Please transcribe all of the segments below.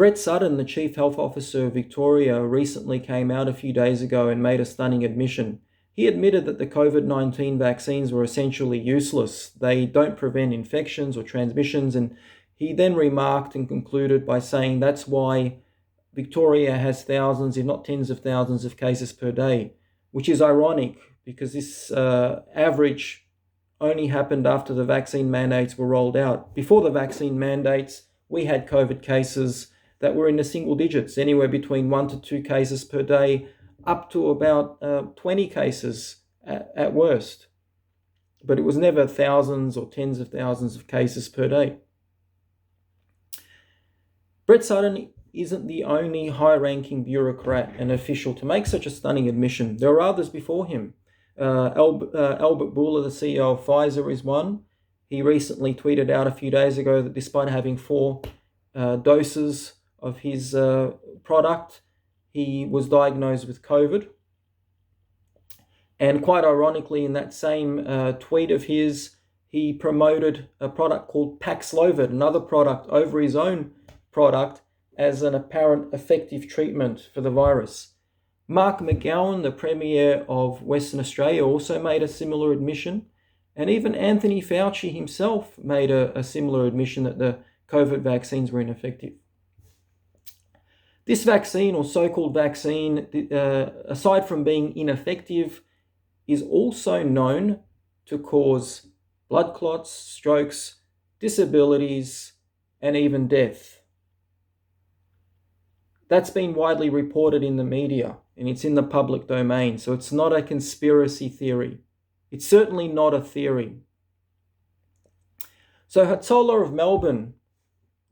Brett Sutton, the Chief Health Officer of Victoria, recently came out a few days ago and made a stunning admission. He admitted that the COVID-19 vaccines were essentially useless. They don't prevent infections or transmissions, and he then remarked and concluded by saying that's why Victoria has thousands, if not tens of thousands of cases per day, which is ironic because this average only happened after the vaccine mandates were rolled out. Before the vaccine mandates, we had COVID cases that were in the single digits, anywhere between 1 to 2 cases per day, up to about 20 cases at worst. But it was never thousands or tens of thousands of cases per day. Brett Sutton isn't the only high-ranking bureaucrat and official to make such a stunning admission. There are others before him. Albert Bourla, the CEO of Pfizer, is one. He recently tweeted out a few days ago that despite having 4 doses of his product, he was diagnosed with COVID. And quite ironically, in that same tweet of his, he promoted a product called Paxlovid, another product, over his own product as an apparent effective treatment for the virus. Mark McGowan, the Premier of Western Australia, also made a similar admission. And even Anthony Fauci himself made a similar admission that the COVID vaccines were ineffective. This vaccine, or so-called vaccine, aside from being ineffective, is also known to cause blood clots, strokes, disabilities, and even death. That's been widely reported in the media, and it's in the public domain, so it's not a conspiracy theory. It's certainly not a theory. So Hatzola of Melbourne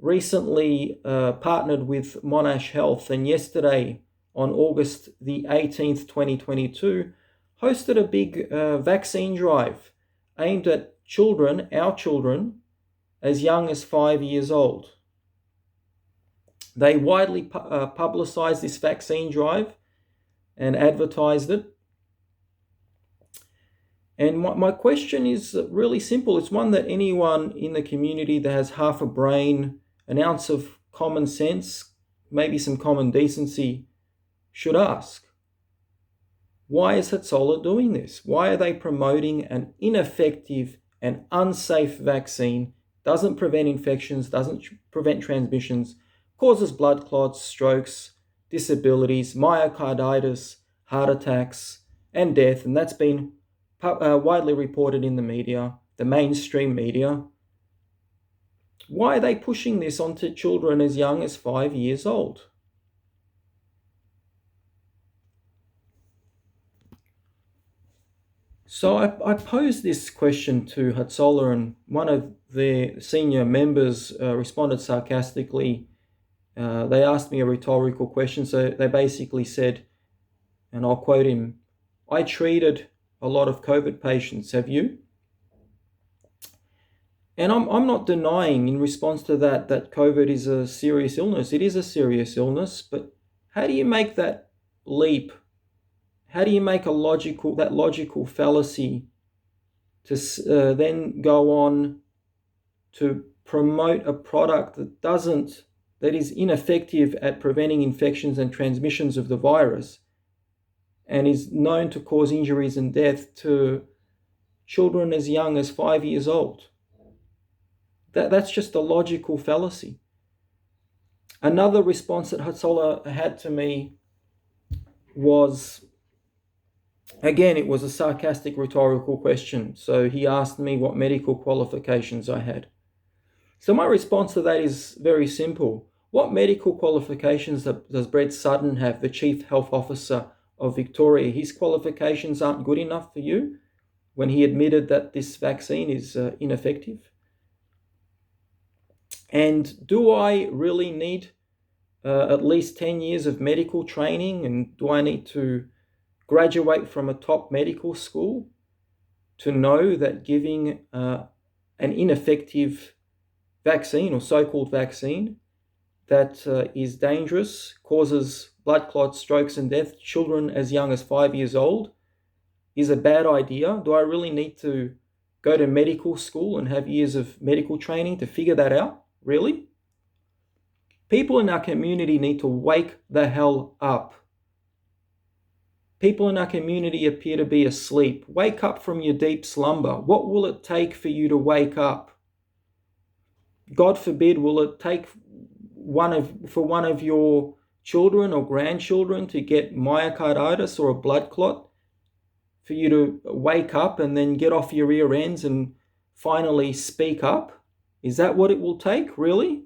recently partnered with Monash Health, and yesterday, on August the 18th, 2022, hosted a big vaccine drive aimed at children, our children, as young as 5 years old. They widely publicized this vaccine drive and advertised it. And my question is really simple. It's one that anyone in the community that has half a brain, an ounce of common sense, maybe some common decency, should ask. Why is Hatzola doing this? Why are they promoting an ineffective and unsafe vaccine? Doesn't prevent infections, doesn't prevent transmissions, causes blood clots, strokes, disabilities, myocarditis, heart attacks, and death. And that's been widely reported in the media, the mainstream media. Why are they pushing this onto children as young as 5 years old? So I posed this question to Hatzola, and one of the senior members responded sarcastically. They asked me a rhetorical question. So they basically said, and I'll quote him, "I treated a lot of COVID patients. Have you?" And I'm not denying in response to that COVID is a serious illness. It is a serious illness, but how do you make that leap? How do you make that logical fallacy to then go on to promote a product that is ineffective at preventing infections and transmissions of the virus and is known to cause injuries and death to children as young as 5 years old? That's just a logical fallacy. Another response that Hatzola had to me was, again, it was a sarcastic rhetorical question. So he asked me what medical qualifications I had. So my response to that is very simple. What medical qualifications does Brett Sutton have, the Chief Health Officer of Victoria? His qualifications aren't good enough for you when he admitted that this vaccine is ineffective? And do I really need at least 10 years of medical training? And do I need to graduate from a top medical school to know that giving an ineffective vaccine or so-called vaccine that is dangerous, causes blood clots, strokes and death, children as young as 5 years old, is a bad idea? Do I really need to go to medical school and have years of medical training to figure that out? Really? People in our community need to wake the hell up. People in our community appear to be asleep. Wake up from your deep slumber. What will it take for you to wake up? God forbid, will it take for one of your children or grandchildren to get myocarditis or a blood clot for you to wake up and then get off your rear ends and finally speak up? Is that what it will take, really?